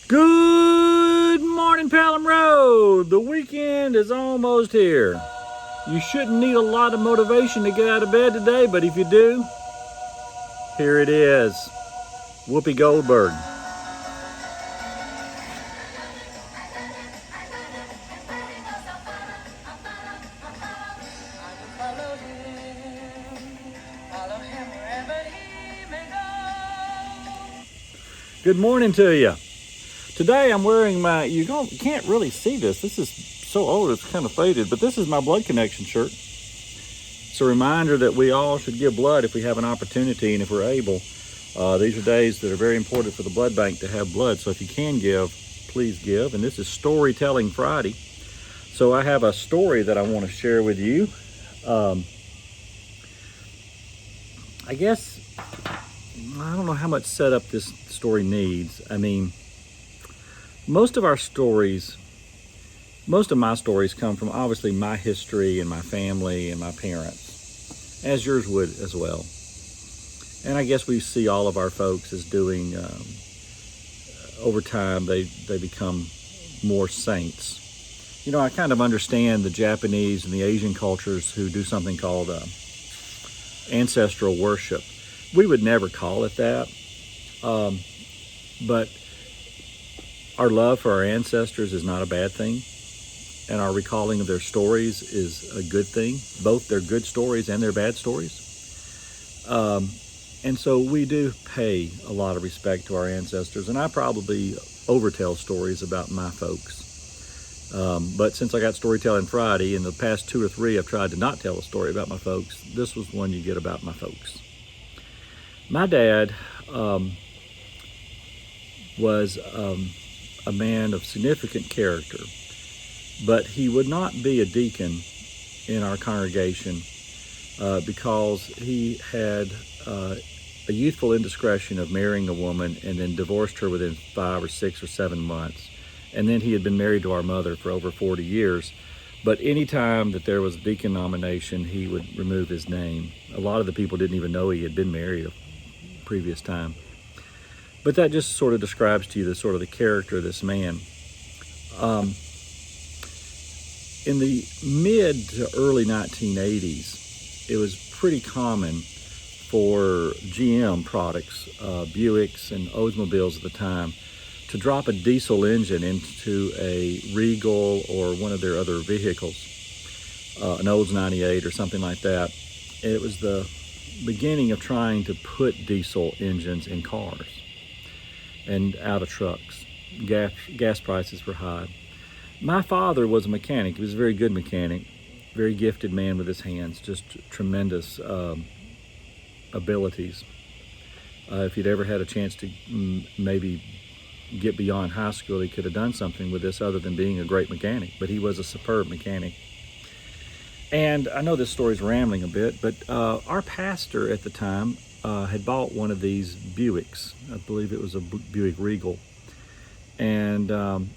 Good morning, Pelham Road. The weekend is almost here. You shouldn't need a lot of motivation to get out of bed today, but if you do, here it is. Whoopi Goldberg. Good morning to you. Today I'm wearing my, you can't really see this. This is so old it's kind of faded, but this is my Blood Connection shirt. It's a reminder that we all should give blood if we have an opportunity and if we're able. These are days that are very important for the blood bank to have blood. So if you can give, please give. And this is Storytelling Friday. So I have a story that I want to share with you. I guess, I don't know how much setup this story needs. I mean, most of my stories come from obviously my history and my family and my parents, as yours would as well. And I guess we see all of our folks as doing, over time, they become more saints. You know, I kind of understand the Japanese and the Asian cultures who do something called ancestral worship. We would never call it that, but our love for our ancestors is not a bad thing, and our recalling of their stories is a good thing. Both their good stories and their bad stories. And so we do pay a lot of respect to our ancestors, and I probably overtell stories about my folks. But since I got Storytelling Friday, in the past 2 or 3 I've tried to not tell a story about my folks. This was one you get about my folks. My dad was a man of significant character, but he would not be a deacon in our congregation because he had a youthful indiscretion of marrying a woman and then divorced her within 5 or 6 or 7 months. And then he had been married to our mother for over 40 years. But any time that there was a deacon nomination, he would remove his name. A lot of the people didn't even know he had been married a previous time. But that just sort of describes to you the sort of the character of this man. In the mid to early 1980s, it was pretty common for GM products, Buicks and Oldsmobiles at the time, to drop a diesel engine into a Regal or one of their other vehicles, an Olds 98 or something like that. It was the beginning of trying to put diesel engines in cars and out of trucks. Gas prices were high. My father was a mechanic. He was a very good mechanic, very gifted man with his hands, just tremendous abilities. If he'd ever had a chance to maybe get beyond high school, he could have done something with this other than being a great mechanic, but he was a superb mechanic. And I know this story's rambling a bit, but our pastor at the time had bought one of these Buicks. I believe it was a Buick Regal. And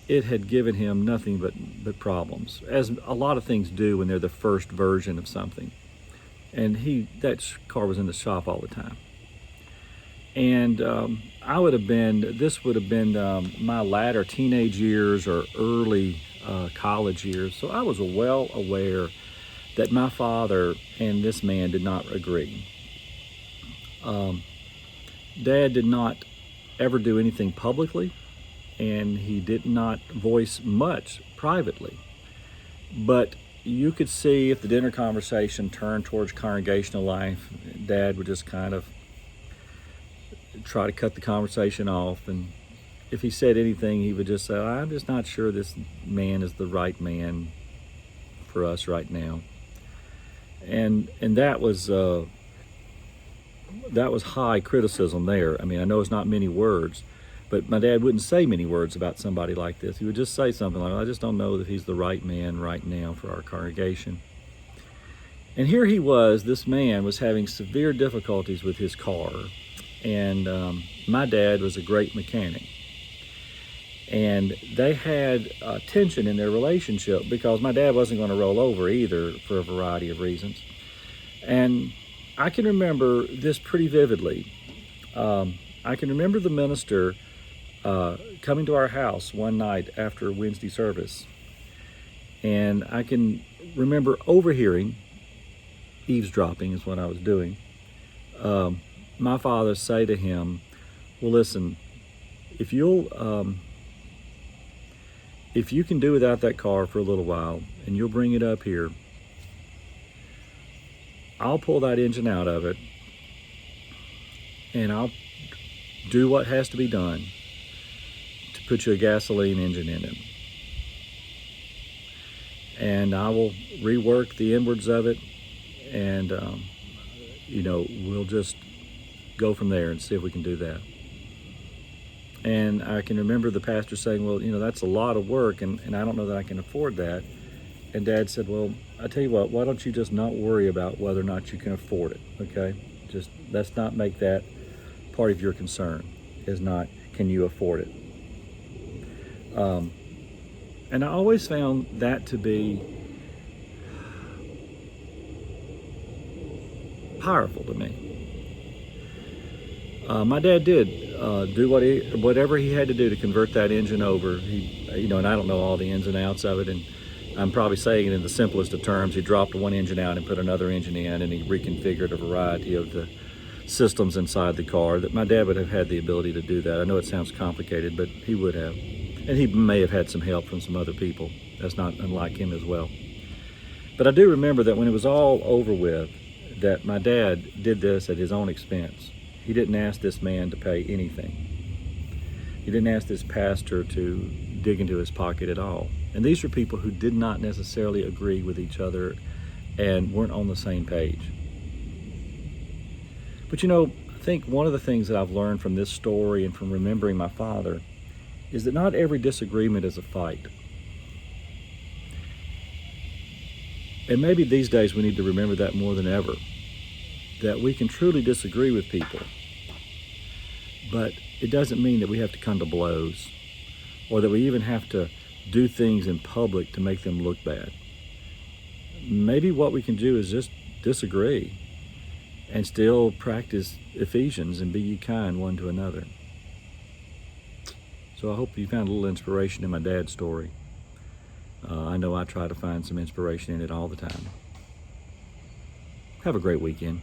it had given him nothing but problems, as a lot of things do when they're the first version of something. And that car was in the shop all the time. And this would have been my latter teenage years or early college years. So I was well aware that my father and this man did not agree. Dad did not ever do anything publicly, and he did not voice much privately. But you could see if the dinner conversation turned towards congregational life, Dad would just kind of try to cut the conversation off. And if he said anything, he would just say, I'm just not sure this man is the right man for us right now. And that was high criticism there. I mean, I know it's not many words, but my dad wouldn't say many words about somebody like this. He would just say something like, I just don't know that he's the right man right now for our congregation. And here he was, this man was having severe difficulties with his car. And my dad was a great mechanic. And they had tension in their relationship because my dad wasn't going to roll over either for a variety of reasons. And I can remember this pretty vividly. I can remember the minister coming to our house one night after Wednesday service. And I can remember overhearing, eavesdropping is what I was doing, my father say to him, well, listen, if you can do without that car for a little while and you'll bring it up here, I'll pull that engine out of it and I'll do what has to be done to put you a gasoline engine in it. And I will rework the inwards of it, and we'll just go from there and see if we can do that. And I can remember the pastor saying, well, that's a lot of work, and I don't know that I can afford that. And Dad said, well, I tell you what, why don't you just not worry about whether or not you can afford it, okay? Just let's not make that part of your concern, is not, can you afford it? And I always found that to be powerful to me. My dad did do whatever he had to do to convert that engine over. And I don't know all the ins and outs of it, and I'm probably saying it in the simplest of terms. He dropped one engine out and put another engine in, and he reconfigured a variety of the systems inside the car that my dad would have had the ability to do that. I know it sounds complicated, but he would have. And he may have had some help from some other people. That's not unlike him as well. But I do remember that when it was all over with, that my dad did this at his own expense. He didn't ask this man to pay anything. He didn't ask this pastor to dig into his pocket at all. And these were people who did not necessarily agree with each other and weren't on the same page. But I think one of the things that I've learned from this story and from remembering my father is that not every disagreement is a fight. And maybe these days we need to remember that more than ever, that we can truly disagree with people, but it doesn't mean that we have to come to blows or that we even have to do things in public to make them look bad. Maybe what we can do is just disagree and still practice Ephesians and be ye kind one to another. So I hope you found a little inspiration in my dad's story. I know I try to find some inspiration in it all the time. Have a great weekend.